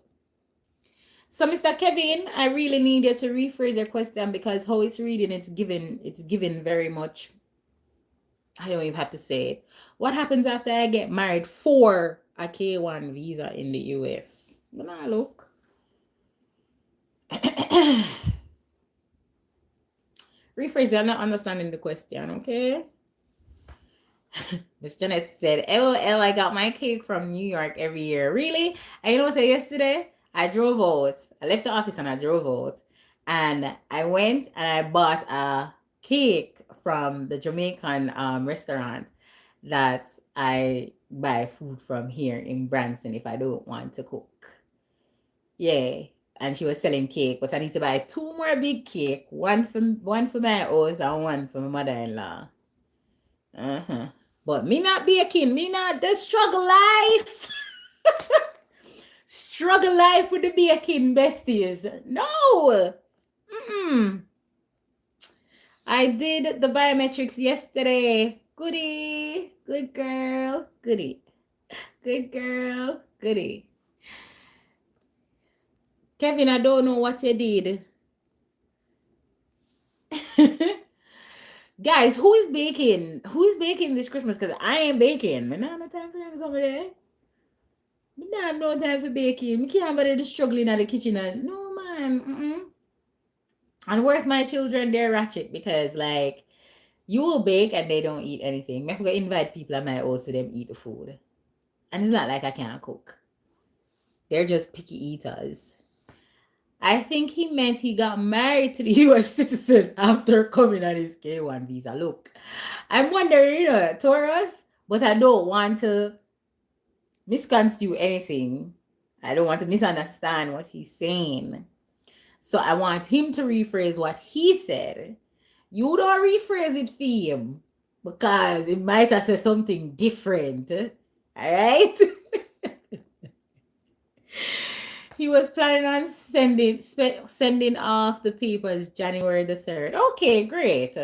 So, Mr. Kevin, I really need you to rephrase your question because how it's reading, it's given very much. I don't even have to say it. What happens after I get married for a K1 visa in the US? When I look. Rephrase, I'm not understanding the question, okay? Miss Janet said, LOL, I got my cake from New York every year. Really? And you know what I said yesterday? I drove out. I left the office and I drove out. And I went and I bought a cake from the Jamaican restaurant that I buy food from here in Branson if I don't want to cook. Yeah. And she was selling cake, but I need to buy 2 more big cake. One for my house and one for my mother-in-law. But me not baking, me not the struggle life. Struggle life with the baking, besties. No. I did the biometrics yesterday. Goody. Good girl. Goody. Good girl. Goody. Kevin, I don't know what you did. Guys, who is baking? Who is baking this Christmas? Because I ain't baking. I don't have no time for them over there. I don't have no time for baking. I can't bother struggling at the kitchen. No, man. And where's my children? They're ratchet because, like, you will bake and they don't eat anything. I have to invite people at my house so them eat the food. And it's not like I can't cook. They're just picky eaters. I think he meant he got married to the US citizen after coming on his K1 visa. Look, I'm wondering, Taurus, but I don't want to misconstrue anything. I don't want to misunderstand what he's saying. So I want him to rephrase what he said. You don't rephrase it for him because it might have said something different. All right? He was planning on sending off the papers January the 3rd. Okay, great.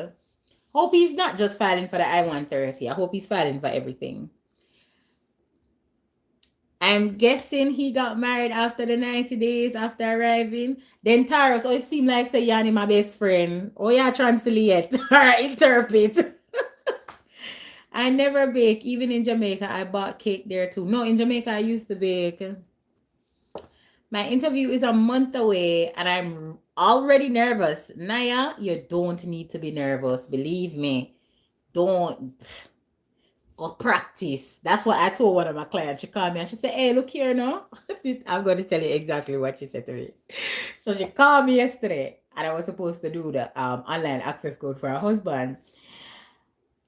Hope he's not just filing for the I-130. I hope he's filing for everything. I'm guessing he got married after the 90 days after arriving. Then Taurus, it seemed like say Yanni my best friend. Oh yeah, translate or interpret. I never bake. Even in Jamaica, I bought cake there too. No, in Jamaica, I used to bake. My interview is a month away and I'm already nervous. Naya, you don't need to be nervous. Believe me. don't go practice. That's what I told one of my clients. She called me and she said, hey, look here now. I'm going to tell you exactly what she said to me. So she called me yesterday and I was supposed to do the online access code for her husband.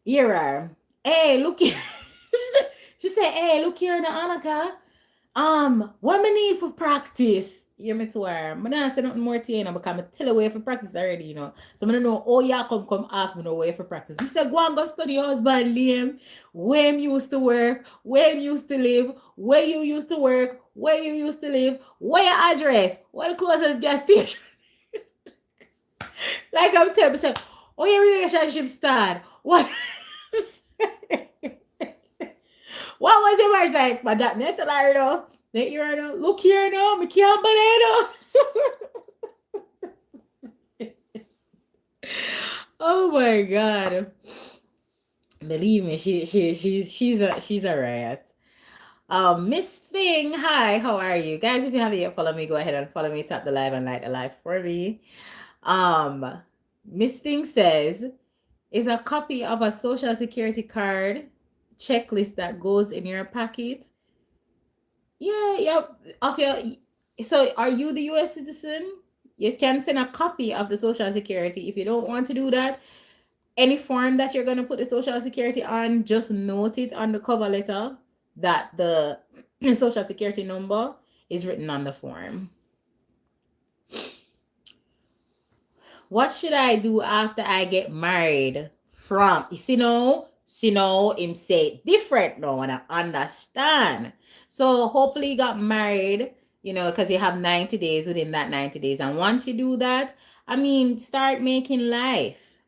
Here, hey, look here. she said, hey, look here now, Annika. What me need for practice? You me to her. I'm not say nothing more to you, because I tell her where for practice already, So I don't know, oh yeah, come ask me no where for practice. We said, go and go study your husband name, where him used to work, where him used to live, where you used to work, where you used to live, where your address, where the closest gas station. Like I'm telling you, oh, your relationship start. What? What was your marriage like? My dad, that's a liar though. That you right now. Look here now, me can't banana. Oh my god. Believe me, she's a riot. Miss Thing, hi, how are you? Guys, if you haven't yet followed me, go ahead and follow me, tap the live and light the live for me. Miss Thing says, is a copy of a social security card checklist that goes in your packet. Yeah, of your. So, are you the U.S. citizen? You can send a copy of the social security. If you don't want to do that, any form that you're going to put the social security on, just note it on the cover letter that the social security number is written on the form. What should I do after I get married? From, see now, him say different now, and I understand. So hopefully you got married, because you have 90 days within that 90 days. And once you do that, start making life.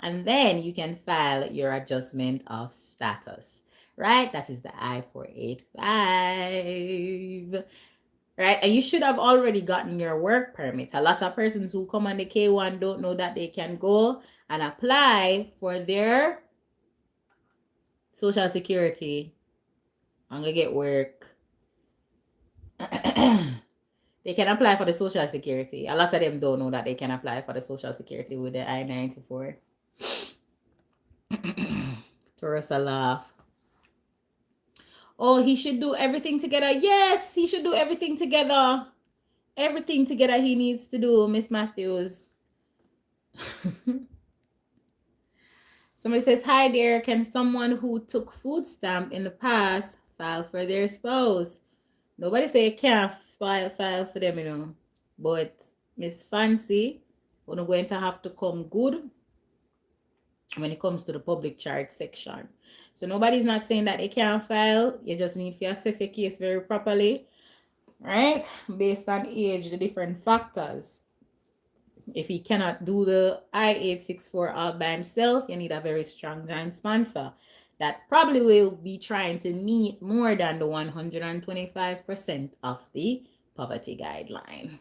And then you can file your adjustment of status, right? That is the I-485. Right? And you should have already gotten your work permit. A lot of persons who come on the K1 don't know that they can go and apply for their social security. I'm going to get work. They can apply for the social security. A lot of them don't know that they can apply for the social security with the I-94. Tourist a laugh. Oh, he should do everything together. Yes, he should do everything together. Everything together he needs to do, Miss Matthews. Somebody says, hi there. Can someone who took food stamp in the past file for their spouse? Nobody say you can't file for them, But Miss Fancy, we're going to have to come good when it comes to the public charge section. So nobody's not saying that they can't file. You just need to assess your case very properly, right? Based on age, the different factors. If he cannot do the I-864 all by himself, you need a very strong joint sponsor that probably will be trying to meet more than the 125% of the poverty guideline.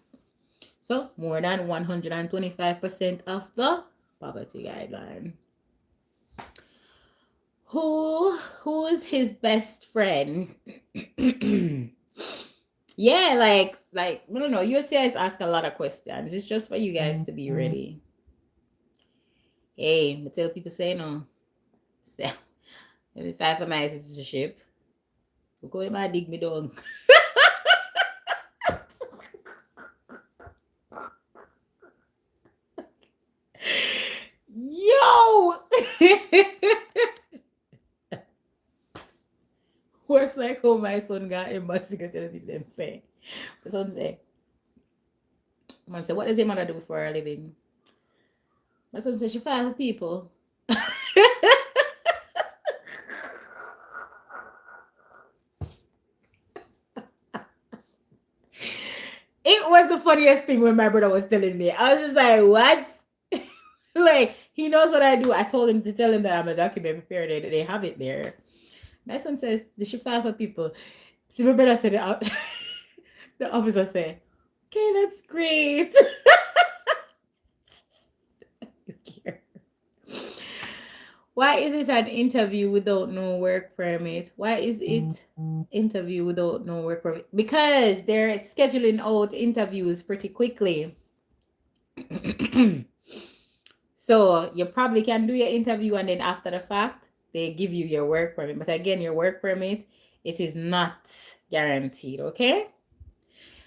So more than 125% of the poverty guideline. Who is his best friend? Yeah, like I don't know. USCIS ask a lot of questions. It's just for you guys to be ready. Hey, I tell people say no. Say, if I for my citizenship, go to my dig me down. Yo! Works like how my son got embassy to tell people them say. My son say, man say, what does your mother do for a living? My son said she file for people. It was the funniest thing when my brother was telling me. I was just like, what? Like, he knows what I do. I told him to tell him that I'm a document preparer. They have it there. My son says, did she file for people? See, my brother said, the officer said, okay, that's great. Why is it an interview without no work permit? Why is it interview without no work permit? Because they're scheduling out interviews pretty quickly. So you probably can do your interview and then after the fact, they give you your work permit. But again, your work permit, it is not guaranteed, okay?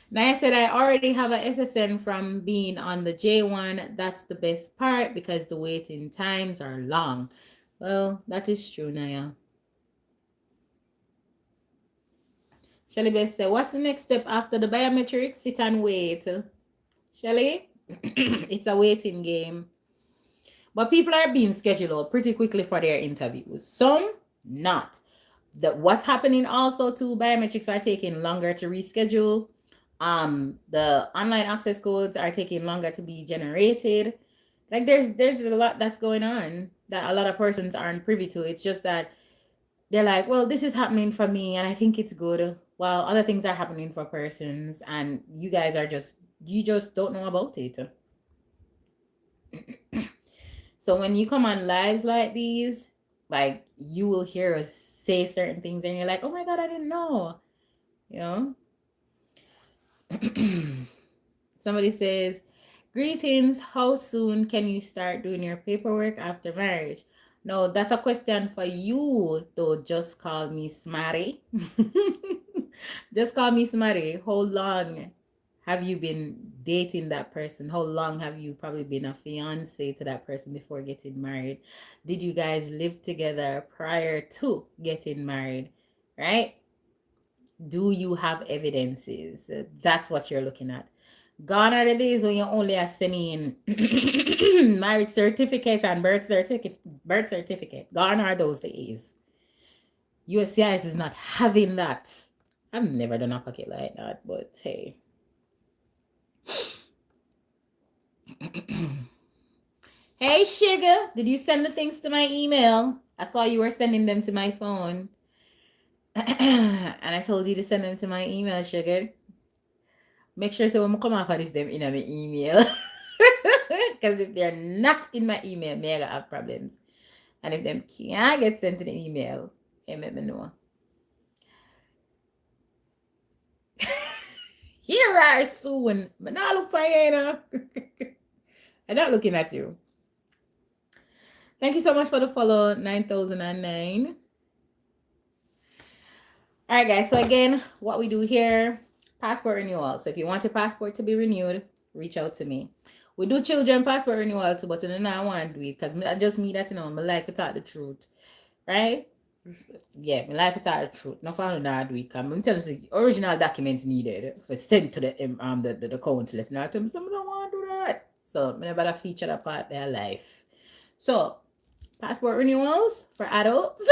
Now I said I already have an SSN from being on the J1. That's the best part because the waiting times are long. Well, that is true, Naya. Shelly Best said, what's the next step after the biometrics? Sit and wait. Shelly, it's a waiting game. But people are being scheduled pretty quickly for their interviews. Some not. What's happening also too, biometrics are taking longer to reschedule. The online access codes are taking longer to be generated. Like there's a lot that's going on that a lot of persons aren't privy to. It's just that they're like, well, this is happening for me and I think it's good, while other things are happening for persons and you guys are you just don't know about it. So when you come on lives like these, like you will hear us say certain things and you're like, oh my God, I didn't know. You know? Somebody says, greetings, how soon can you start doing your paperwork after marriage? No, that's a question for you, though. Just call me Smarty. Just call me Smarty. How long have you been dating that person? How long have you probably been a fiance to that person before getting married? Did you guys live together prior to getting married? Right? Do you have evidences? That's what you're looking at. Gone are the days when you only are sending marriage certificate and birth certificate. Gone are those days. USCIS is not having that. I've never done a pocket like that, but hey. Hey, Sugar, did you send the things to my email? I saw you were sending them to my phone. And I told you to send them to my email, Sugar. Make sure so when I come off of this, them in my email. Because if they're not in my email, me I have problems. And if them can't get sent to the email, it let me know. Here are soon. But not look for you, you know. I'm not looking at you. Thank you so much for the follow, 9009. All right, guys. So again, what we do here, passport renewal. So if you want your passport to be renewed, reach out to me. We do children passport renewal too, but I don't want to do it because just me that's, you know, my life to talk the truth. Right? Yeah, my life to talk the truth. No fun not do it. Because I'm telling you, original documents needed for sent to the council. Now, some don't want to do that. So, I never feature that part of their life. So, passport renewals for adults.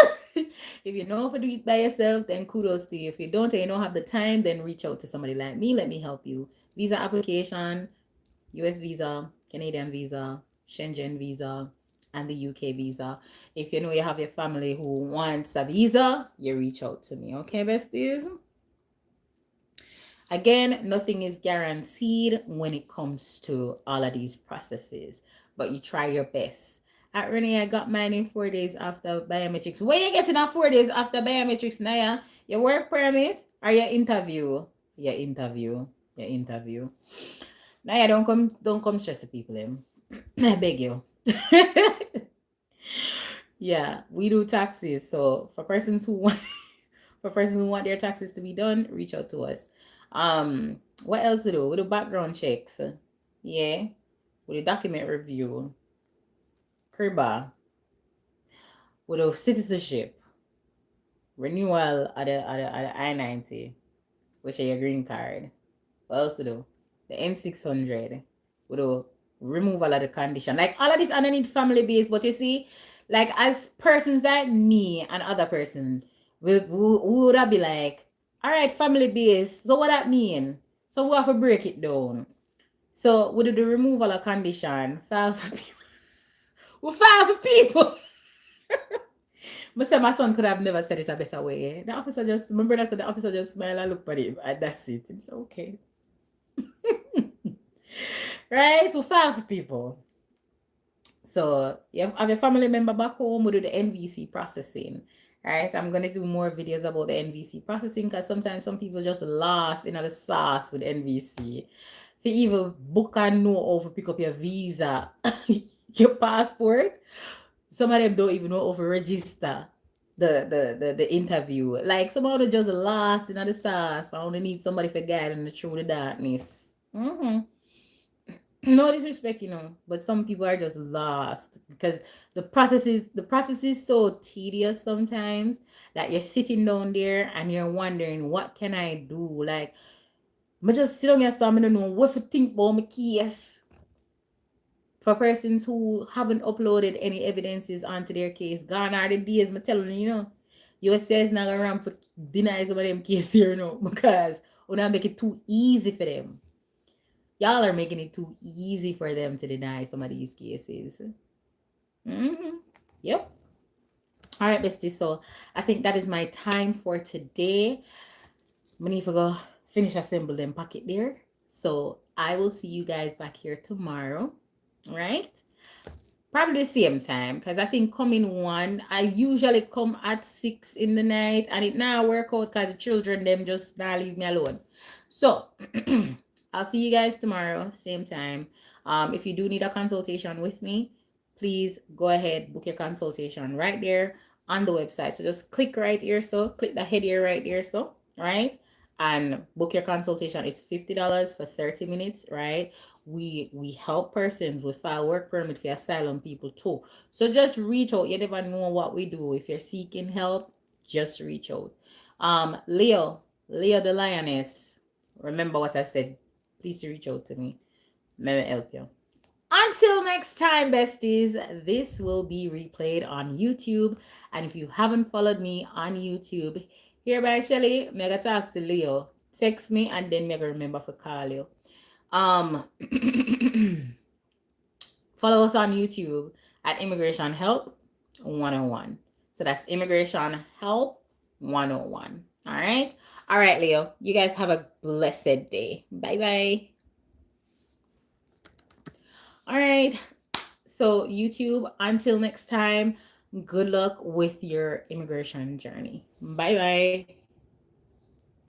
If you know how to do it by yourself, then kudos to you. If you don't and you don't have the time, then reach out to somebody like me. Let me help you. Visa application, US visa, Canadian visa, Schengen visa, and the UK visa. If you know you have your family who wants a visa, you reach out to me. Okay, besties? Again, nothing is guaranteed when it comes to all of these processes, but you try your best. At Renee, I got mine in 4 days after biometrics. Where you getting that 4 days after biometrics, Naya? Your work permit or your interview? Your interview. Naya, don't come stress the people them. I beg you. Yeah, we do taxes. So for persons who want their taxes to be done, reach out to us. What else to do? We do background checks. Yeah. We do document review. CRIBA. We do citizenship. Renewal of the I-90, which is your green card. What else to do? The N600. We do removal of the condition. Like all of this underneath family base, but you see, like as persons like me and other person, we would have be like, all right, family base. So what that mean? So we have to break it down. So we do the removal of condition. File for people. We file for people. But say my son could have never said it a better way. The officer just, my brother said the officer just smile and look at him and that's it. It's okay. Right? We file for people. So you have a family member back home, we do the NVC processing. Right? So I'm going to do more videos about the NVC processing because sometimes some people just lost in the sauce with NVC. If you even book and know how to pick up your visa, your passport. Some of them don't even know how to register the interview. Like some of them just lost in the sauce. I only need somebody for guide them through the darkness. No disrespect, but some people are just lost because the process is so tedious sometimes that you're sitting down there and you're wondering what can I do? Like I just sit down here so I don't know what to think about my case. For persons who haven't uploaded any evidences onto their case, gone are the days, I'm telling you, USA is not gonna run for deny some of them cases here, because we're not make it too easy for them. Y'all are making it too easy for them to deny some of these cases. Yep. All right, bestie. So I think that is my time for today. I need to go finish assemble them packet there. So I will see you guys back here tomorrow. Right? Probably the same time, because I think coming one, I usually come at 6 in the night, and it now work out because the children them just not leave me alone. So I'll see you guys tomorrow, same time. If you do need a consultation with me, please go ahead, book your consultation right there on the website. So just click right here, so click the head here right there, so right, and book your consultation. It's $50 for 30 minutes, right? We help persons with file work permit for asylum people too. So just reach out. You never know what we do. If you're seeking help, just reach out. Leo the lioness. Remember what I said. Please reach out to me. May I help you. Until next time, besties, this will be replayed on YouTube. And if you haven't followed me on YouTube, hereby Shelly, mega talk to Leo. Text me and then mega remember for call you. Follow us on YouTube at Immigration Help 101. So that's Immigration Help 101. All right. All right, Leo. You guys have a blessed day. Bye-bye. All right. So YouTube, until next time, good luck with your immigration journey. Bye-bye.